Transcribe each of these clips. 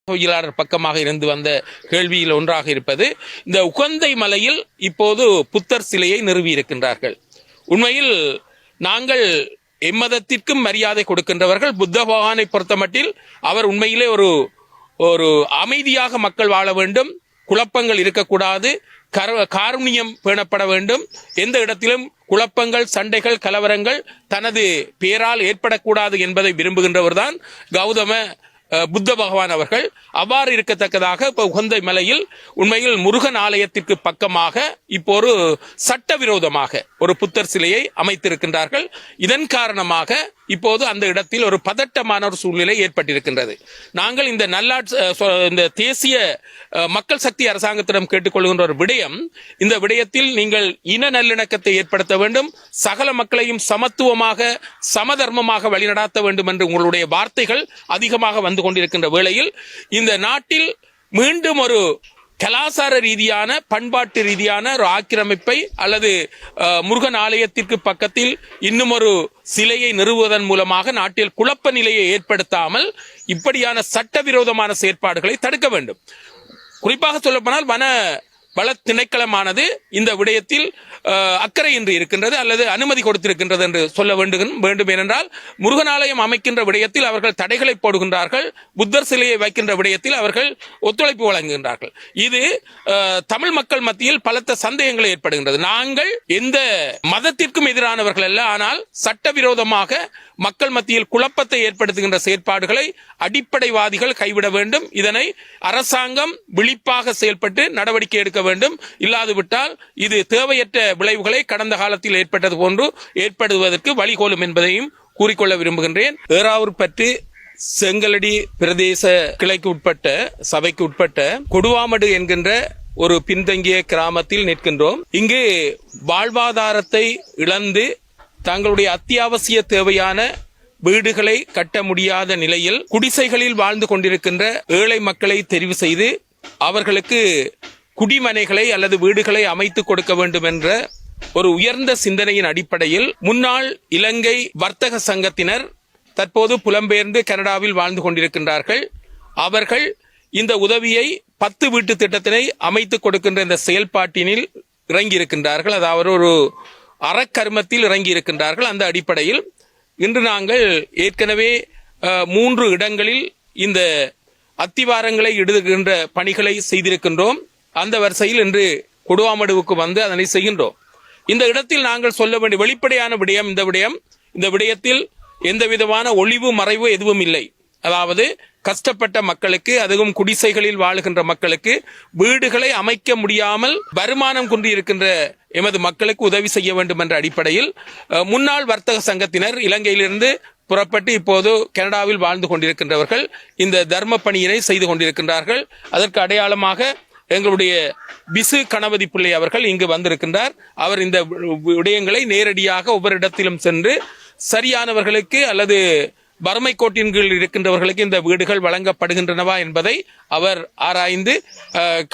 ஊடகவியலாளர் பக்கமாக இருந்து வந்த கேள்வியில் ஒன்றாக இருப்பது, இந்த உகந்தை மலையில் இப்போது புத்தர் சிலையை நிறுவியிருக்கின்றார்கள். உண்மையில் நாங்கள் எம்மதத்திற்கும் மரியாதை கொடுக்கின்றவர்கள். புத்த பகவானை பொறுத்தமட்டில் அவர் உண்மையிலே ஒரு அமைதியாக மக்கள் வாழ வேண்டும், குழப்பங்கள் இருக்கக்கூடாது, காருண்யம் பேணப்பட வேண்டும், எந்த இடத்திலும் குழப்பங்கள், சண்டைகள், கலவரங்கள் தனது பெயரால் ஏற்படக்கூடாது என்பதை விரும்புகின்றவர் தான் கௌதம புத்த பகவான் அவர்கள். அவ்வாறு இருக்கத்தக்கதாக இப்போ உகந்தை மலையில் உண்மையில் முருகன் ஆலயத்திற்கு பக்கமாக இப்போ ஒரு சட்டவிரோதமாக ஒரு புத்தர் சிலையை அமைத்திருக்கின்றார்கள். இதன் காரணமாக இப்போது அந்த இடத்தில் ஒரு பதட்டமான ஒரு சூழ்நிலை ஏற்பட்டிருக்கின்றது. நாங்கள் இந்த தேசிய மக்கள் சக்தி அரசாங்கத்திடம் கேட்டுக்கொள்கின்ற ஒரு விடயம், இந்த விடயத்தில் நீங்கள் இன நல்லிணக்கத்தை ஏற்படுத்த வேண்டும், சகல மக்களையும் சமத்துவமாக சமதர்மமாக வழிநடாத்த வேண்டும் என்று உங்களுடைய வார்த்தைகள் அதிகமாக வந்து கொண்டிருக்கின்ற வேளையில் இந்த நாட்டில் மீண்டும் ஒரு கலாசார ரீதியான பண்பாட்டு ரீதியான ஒரு ஆக்கிரமிப்பை அல்லது முருகன் ஆலயத்திற்கு பக்கத்தில் இன்னும் ஒரு சிலையை நிறுவுவதன் மூலமாக நாட்டில் குழப்ப நிலையை ஏற்படுத்தாமல் இப்படியான சட்டவிரோதமான செயற்பாடுகளை தடுக்க வேண்டும். குறிப்பாக சொல்லப்போனால் வன வள திணைக்களமானது இந்த விடயத்தில் அக்கறையின்றி இருக்கின்றது அல்லது அனுமதி கொடுத்திருக்கின்றது என்று சொல்ல வேண்டும். ஏனென்றால் முருகன் ஆலயம் அமைக்கின்ற விடயத்தில் அவர்கள் தடைகளை போடுகின்றார்கள், புத்தர் சிலையை வைக்கின்ற விடயத்தில் அவர்கள் ஒத்துழைப்பு வழங்குகின்றார்கள். இது தமிழ் மக்கள் மத்தியில் பலத்த சந்தேகங்களை ஏற்படுகின்றது. நாங்கள் எந்த மதத்திற்கும் எதிரானவர்கள் அல்ல, ஆனால் சட்டவிரோதமாக மக்கள் மத்தியில் குழப்பத்தை ஏற்படுத்துகின்ற செயற்பாடுகளை அடிப்படைவாதிகள் கைவிட வேண்டும். இதனை அரசாங்கம் விழிப்பாக செயல்பட்டு நடவடிக்கை எடுக்க வேண்டும். இல்லாதுவிட்டால் இது தேவையற்ற விளைவுகளை கடந்த காலத்தில் ஏற்பட்டது போன்று ஏற்படுவதற்கு வழிகோலும் என்பதையும் கூறிக்கொள்ள விரும்புகின்றேன். ஏறாவூர்பற்று செங்கலடி பிரதேச கிளைக்கு உட்பட்ட சபைக்கு உட்பட்ட கொடுவாமடு என்கின்ற ஒரு பின்தங்கிய கிராமத்தில் நிற்கின்றோம். இங்கு வாழ்வாதாரத்தை இழந்து தங்களுடைய அத்தியாவசிய தேவையான வீடுகளை கட்ட முடியாத நிலையில் குடிசைகளில் வாழ்ந்து கொண்டிருக்கின்ற ஏழை மக்களை தெரிவு செய்து அவர்களுக்கு குடிமனைகளை அல்லது வீடுகளை அமைத்துக் கொடுக்க வேண்டும் என்ற ஒரு உயர்ந்த சிந்தனையின் அடிப்படையில் முன்னாள் இலங்கை வர்த்தக சங்கத்தினர் தற்போது புலம்பெயர்ந்து கனடாவில் வாழ்ந்து கொண்டிருக்கின்றார்கள். அவர்கள் இந்த உதவியை 10 வீட்டு திட்டத்தினை அமைத்துக் கொடுக்கின்ற இந்த செயல்பாட்டினில் இறங்கியிருக்கின்றார்கள். அதாவது ஒரு அறக்கர்மத்தில் இறங்கி இருக்கின்றார்கள். அந்த அடிப்படையில் இன்று நாங்கள் ஏற்கனவே 3 இடங்களில் இந்த அத்திவாரங்களை இடுகின்ற பணிகளை செய்திருக்கின்றோம். அந்த வரிசையில் இன்று கொடுவாமடுவுக்கு வந்து அதனை செய்கின்றோம். இந்த இடத்தில் நாங்கள் சொல்ல வேண்டிய வெளிப்படையான விடயம் இந்த விடயத்தில் எந்த விதமான ஒளிவு மறைவு எதுவும் இல்லை. அதாவது கஷ்டப்பட்ட மக்களுக்கு, அதுவும் குடிசைகளில் வாழுகின்ற மக்களுக்கு வீடுகளை அமைக்க முடியாமல் வருமானம் கொண்டு இருக்கின்ற எமது மக்களுக்கு உதவி செய்ய வேண்டும் என்ற அடிப்படையில் முன்னாள் வர்த்தக சங்கத்தினர் இலங்கையிலிருந்து புறப்பட்டு இப்போது கனடாவில் வாழ்ந்து கொண்டிருக்கின்றவர்கள் இந்த தர்ம பணியினை செய்து கொண்டிருக்கின்றார்கள். அதற்கு அடையாளமாக எங்களுடைய பிசு கணபதி பிள்ளை அவர்கள் இங்கு வந்திருக்கின்றார். அவர் இந்த விடயங்களை நேரடியாக ஒவ்வொரு இடத்திலும் சென்று சரியானவர்களுக்கு அல்லது வறுமை கோட்டின் கீழ் இருக்கின்றவர்களுக்கு இந்த வீடுகள் வழங்கப்படுகின்றனவா என்பதை அவர் ஆராய்ந்து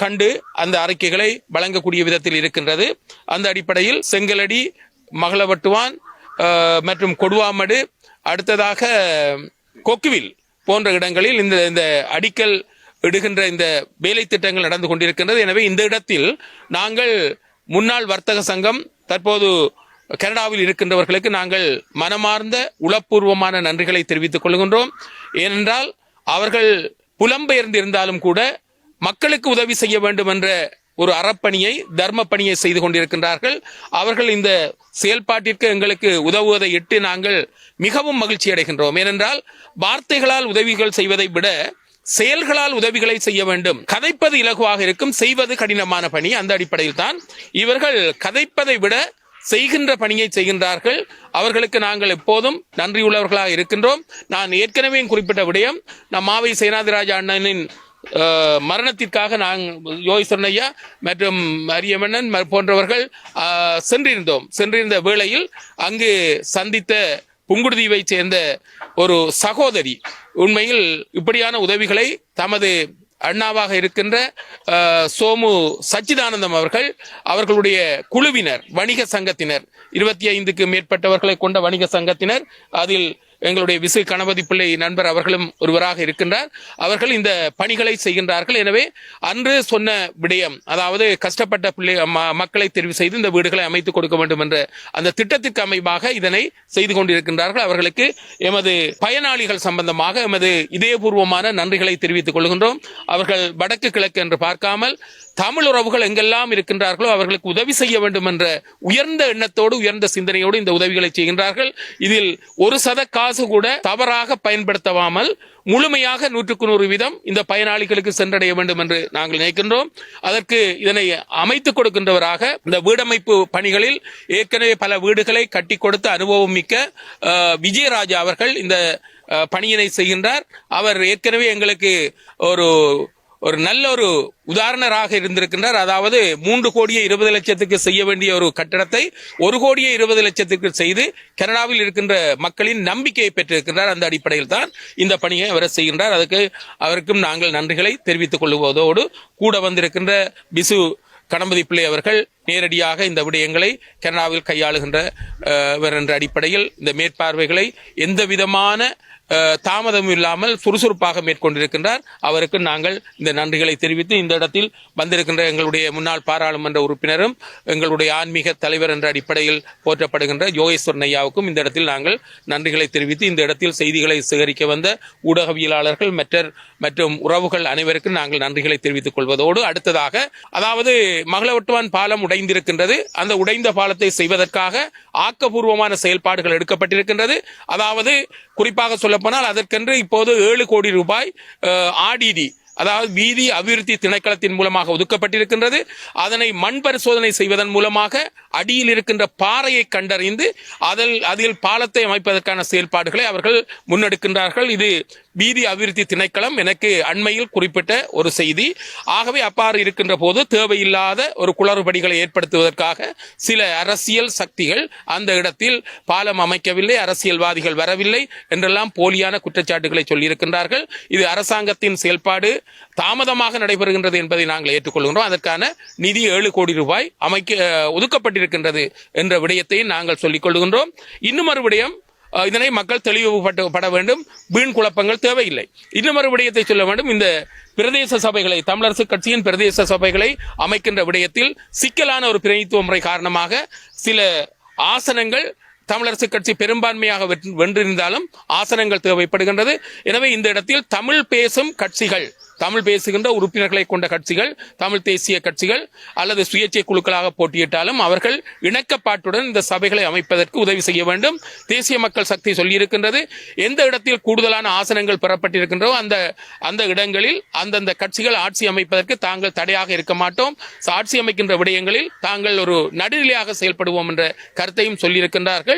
கண்டு அந்த அறிக்கைகளை வழங்கக்கூடிய விதத்தில் இருக்கின்றது. அந்த அடிப்படையில் செங்கலடி, மகளவட்டுவான் மற்றும் கொடுவாமடு, அடுத்ததாக கொக்குவில் போன்ற இடங்களில் இந்த அடிக்கல் இடுகின்ற இந்த வேலை திட்டங்கள் நடந்து கொண்டிருக்கின்றது. எனவே இந்த இடத்தில் நாங்கள் முன்னாள் வர்த்தக சங்கம் தற்போது கனடாவில் இருக்கின்றவர்களுக்கு நாங்கள் மனமார்ந்த உளப்பூர்வமான நன்றிகளை தெரிவித்துக் கொள்கின்றோம். ஏனென்றால் அவர்கள் புலம்பெயர்ந்து இருந்தாலும் கூட மக்களுக்கு உதவி செய்ய வேண்டும் என்ற ஒரு அறப்பணியை, தர்ம பணியை செய்து கொண்டிருக்கின்றார்கள். அவர்கள் இந்த செயல்பாட்டிற்கு எங்களுக்கு உதவுவதை இட்டு நாங்கள் மிகவும் மகிழ்ச்சி அடைகின்றோம். ஏனென்றால் வார்த்தைகளால் உதவிகள் செய்வதை விட செயல்களால் உதவிகளை செய்ய வேண்டும். கதைப்பது இலகுவாக இருக்கும், செய்வது கடினமான பணி. அந்த அடிப்படையில் தான் இவர்கள் கதைப்பதை விட செய்கின்ற பணியை செய்கின்றார்கள். அவர்களுக்கு நாங்கள் எப்போதும் நன்றியுள்ளவர்களாக இருக்கின்றோம். நான் ஏற்கனவே குறிப்பிட்ட விடயம், நம் மாவை சேனாதிராஜா அண்ணனின் மரணத்திற்காக நாங்கள் யோகேஸ்வரன் ஐயா மற்றும் அரியமன்னன் போன்றவர்கள் சென்றிருந்த வேளையில் அங்கு சந்தித்த புங்குடுதீவை சேர்ந்த ஒரு சகோதரி உண்மையில் இப்படியான உதவிகளை தமது அண்ணாவாக இருக்கின்ற சோமு சச்சிதானந்தம் அவர்களுடைய குழுவினர், வணிக சங்கத்தினர், 25க்கு மேற்பட்டவர்களை கொண்ட வணிக சங்கத்தினர், அதில் எங்களுடைய விசு கணபதி பிள்ளை நண்பர் அவர்களும் ஒருவராக இருக்கின்றார். அவர்கள் இந்த பணிகளை செய்கின்றார்கள். எனவே அன்று சொன்ன விடயம், அதாவது கஷ்டப்பட்ட மக்களை தெரிவு செய்து இந்த வீடுகளை அமைத்துக் கொடுக்க வேண்டும் என்ற அந்த திட்டத்திற்கு அமைவாக இதனை செய்து கொண்டிருக்கின்றார்கள். அவர்களுக்கு எமது பயனாளிகள் சம்பந்தமாக எமது இதயபூர்வமான நன்றிகளை தெரிவித்துக் கொள்கின்றோம். அவர்கள் வடக்கு கிழக்கு என்று பார்க்காமல் தமிழ் உறவுகள் எங்கெல்லாம் இருக்கின்றார்களோ அவர்களுக்கு உதவி செய்ய வேண்டும் என்ற உயர்ந்த எண்ணத்தோடு உயர்ந்த சிந்தனையோடு இந்த உதவிகளை செய்கின்றார்கள். இதில் ஒரு சத காசு கூட தவறாக பயன்படுத்தாமல் முழுமையாக 100% இந்த பயனாளிகளுக்கு சென்றடைய வேண்டும் என்று நாங்கள் நினைக்கின்றோம். அதற்கு இதனை அமைத்துக் கொடுக்கின்றவராக இந்த வீடமைப்பு பணிகளில் ஏற்கனவே பல வீடுகளை கட்டி கொடுத்த அனுபவம் மிக்க விஜயராஜா அவர்கள் இந்த பணியினை செய்கின்றார். அவர் ஏற்கனவே எங்களுக்கு ஒரு நல்ல ஒரு உதாரணராக இருந்திருக்கின்றார். அதாவது 3,20,00,000 செய்ய வேண்டிய ஒரு கட்டடத்தை 1,20,00,000 செய்து கனடாவில் இருக்கின்ற மக்களின் நம்பிக்கையை பெற்றிருக்கின்றார். அந்த அடிப்படையில் தான் இந்த பணியை அவர் செய்கின்றார். அதுக்கு அவருக்கும் நாங்கள் நன்றிகளை தெரிவித்துக் கொள்வதோடு கூட வந்திருக்கின்ற பிசு கணபதி பிள்ளை அவர்கள் நேரடியாக இந்த விடயங்களை கனடாவில் கையாளுகின்றவர் என்ற அடிப்படையில் இந்த மேற்பார்வைகளை எந்த விதமான தாமதம் இல்லாமல் சுறுசுறுப்பாக மேற்கொண்டிருக்கின்றார். அவருக்கு நாங்கள் இந்த நன்றிகளை தெரிவித்து இந்த இடத்தில் வந்திருக்கின்ற எங்களுடைய முன்னாள் பாராளுமன்ற உறுப்பினரும் எங்களுடைய ஆன்மீக தலைவர் என்ற அடிப்படையில் போற்றப்படுகின்ற யோகேஸ்வரன் ஐயாவுக்கும் இந்த இடத்தில் நாங்கள் நன்றிகளை தெரிவித்து இந்த இடத்தில் செய்திகளை சேகரிக்க வந்த ஊடகவியலாளர்கள் மற்றும் உறவுகள் அனைவருக்கும் நாங்கள் நன்றிகளை தெரிவித்துக் கொள்வதோடு அடுத்ததாக, அதாவது மகளவட்டுவான் பாலம் உடைந்திருக்கின்றது. அந்த உடைந்த பாலத்தை செய்வதற்காக ஆக்கப்பூர்வமான செயல்பாடுகள் எடுக்கப்பட்டிருக்கின்றது. அதாவது குறிப்பாக சொல்லப்போனால் அதற்கென்று இப்போது 7 கோடி ரூபாய் ஆர்டிடி, அதாவது வீதி அபிவிருத்தி திணைக்களத்தின் மூலமாக ஒதுக்கப்பட்டிருக்கின்றது. அதனை மண் பரிசோதனை செய்வதன் மூலமாக அடியில் இருக்கின்ற பாறையை கண்டறிந்து அதில் பாலத்தை அமைப்பதற்கான செயல்பாடுகளை அவர்கள் முன்னெடுக்கின்றார்கள். இது வீதி அபிவிருத்தி திணைக்களம் எனக்கு அண்மையில் குறிப்பிட்ட ஒரு செய்தி. ஆகவே அப்பாறு இருக்கின்ற போது தேவையில்லாத ஒரு குளறுபடிகளை ஏற்படுத்துவதற்காக சில அரசியல் சக்திகள் அந்த இடத்தில் பாலம் அமைக்கவில்லை, அரசியல்வாதிகள் வரவில்லை என்றெல்லாம் போலியான குற்றச்சாட்டுகளை சொல்லியிருக்கின்றார்கள். இது அரசாங்கத்தின் செயல்பாடு தாமதமாக நடைபெறுகின்றது என்பதை நாங்கள் ஏற்றுக்கொள்கின்றோம். அதற்கான நிதி 7 கோடி ரூபாய் ஒதுக்கப்பட்டிருக்கின்றது என்ற விடயத்தை நாங்கள் சொல்லிக் கொள்கின்றோம். இன்னும் ஒரு விடயம், இதனை மக்கள் தெளிவுபட வேண்டும். வீண் குழப்பங்கள் தேவையில்லை. இன்னும் ஒரு விடயத்தை சொல்ல வேண்டும். இந்த பிரதேச சபைகளை, தமிழரசு கட்சியின் பிரதேச சபைகளை அமைக்கின்ற விடயத்தில் சிக்கலான ஒரு பிரதிநிதித்துவ முறை காரணமாக சில ஆசனங்கள் தமிழரசு கட்சி பெரும்பான்மையாக வென்றிருந்தாலும் ஆசனங்கள் தேவைப்படுகின்றது. எனவே இந்த இடத்தில் தமிழ் பேசும் கட்சிகள், தமிழ் பேசுகின்ற உறுப்பினர்களை கொண்ட கட்சிகள், தமிழ் தேசிய கட்சிகள் அல்லது சுயேட்சை குழுக்களாக போட்டியிட்டாலும் அவர்கள் இணக்கப்பாட்டுடன் இந்த சபைகளை அமைப்பதற்கு உதவி செய்ய வேண்டும். தேசிய மக்கள் சக்தி சொல்லியிருக்கின்றது, எந்த இடத்தில் கூடுதலான ஆசனங்கள் பெறப்பட்டிருக்கின்றோ அந்த இடங்களில் அந்தந்த கட்சிகள் ஆட்சி அமைப்பதற்கு தாங்கள் தடையாக இருக்க மாட்டோம். ஆட்சி அமைக்கின்ற விடயங்களில் தாங்கள் ஒரு நடுநிலையாக செயல்படுவோம் என்ற கருத்தையும் சொல்லியிருக்கின்றார்கள்.